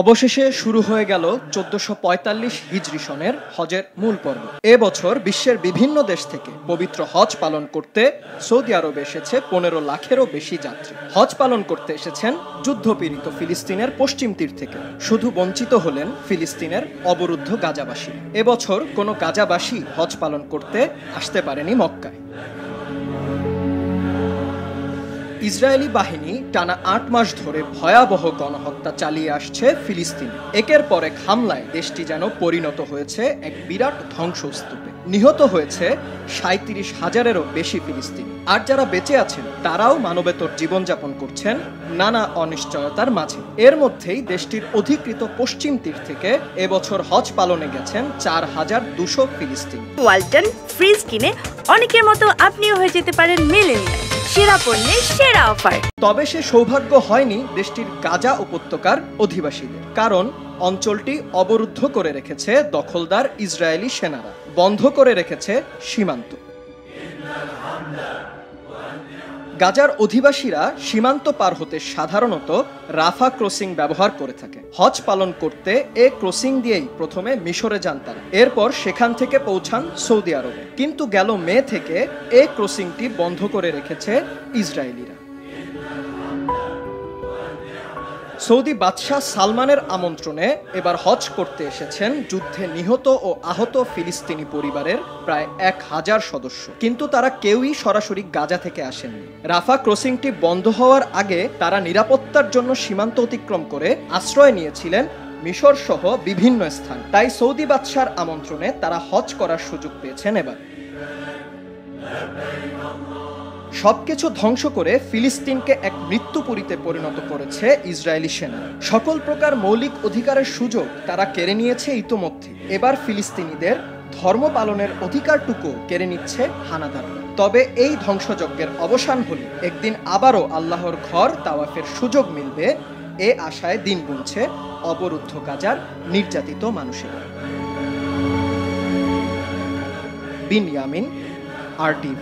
অবশেষে শুরু হয়ে গেল ১৪৪৫ হিজরি সনের হজের মূল পর্ব। এবছর বিশ্বের বিভিন্ন দেশ থেকে পবিত্র হজ পালন করতে সৌদি আরবে এসেছে ১৫ লাখেরও বেশি যাত্রী। হজ পালন করতে এসেছেন যুদ্ধপীড়িত ফিলিস্তিনের পশ্চিম তীর থেকে। শুধু বঞ্চিত হলেন ফিলিস্তিনের অবরুদ্ধ গাজাবাসী। এবছর কোনো গাজাবাসী হজ পালন করতে আসতে পারেনি মক্কায়। ইসরায়েলি বাহিনী টানা ৮ মাস ধরে ভয়াবহ গণহত্যা চালিয়ে আসছে ফিলিস্তিন। একের পর এক হামলায় দেশটি যেন পরিণত হয়েছে এক বিরাট ধ্বংসস্তূপে। নিহত হয়েছে ৩৭,০০০-এরও বেশি ফিলিস্তিনি। আর যারা বেঁচে আছেন তারাও মানবেতর জীবনযাপন করছেন নানা অনিশ্চয়তার মাঝে। এর মধ্যেই দেশটির অধিকৃত পশ্চিম তীর থেকে এবছর হজ পালনে গেছেন ৪,২০০ ফিলিস্তিনি। ওয়ালটন ফ্রিজ কিনে অনেকের মতো আপনিও হয়ে যেতে পারেন মিলেনিয়াল। সেরা পণ্যের সেরা অফার। তবে সে সৌভাগ্য হয়নি দেশটির গাজা উপত্যকার অধিবাসীদের, কারণ অঞ্চলটি অবরুদ্ধ করে রেখেছে দখলদার ইসরায়েলি সেনারা, বন্ধ করে রেখেছে সীমান্ত। গাজার অধিবাসীরা সীমান্ত পার হতে সাধারণত রাফা ক্রসিং ব্যবহার করে থাকে। হজ পালন করতে এ ক্রসিং দিয়েই প্রথমে মিশরে যান তারা, এরপর সেখান থেকে পৌঁছান সৌদি আরবে। কিন্তু গেল মে থেকে এ ক্রসিংটি বন্ধ করে রেখেছে ইসরায়েলিরা। সৌদি বাদশাহ সালমানের আমন্ত্রণে এবার হজ করতে এসেছেন যুদ্ধে নিহত ও আহত ফিলিস্তিনি পরিবারের প্রায় ১,০০০ সদস্য। কিন্তু তারা কেউই সরাসরি গাজা থেকে আসেননি। রাফা ক্রসিংটি বন্ধ হওয়ার আগে তারা নিরাপত্তার জন্য সীমান্ত অতিক্রম করে আশ্রয় নিয়েছিলেন মিশর সহ বিভিন্ন স্থান। তাই সৌদি বাদশার আমন্ত্রণে তারা হজ করার সুযোগ পেয়েছেন। এবার সবকিছু ধ্বংস করে ফিলিস্তিনকে এক মৃত্যুপুরীতে পরিণত করেছে ইসরায়েলি সেনা। সকল প্রকার মৌলিক অধিকারের সুযোগ তারা কেড়ে নিয়েছে ইতোমধ্যে। এবার ফিলিস্তিনিদের ধর্ম পালনের অধিকারটুকু কেড়ে নিচ্ছে হানাদাররা। তবে এই ধ্বংসযজ্ঞের অবসান হলে একদিন আবারও আল্লাহর ঘর তাওয়াফের সুযোগ মিলবে, এ আশায় দিন গুনছে অবরুদ্ধ গাজার নির্যাতিত মানুষেরা। বিন ইয়ামিন, RTV।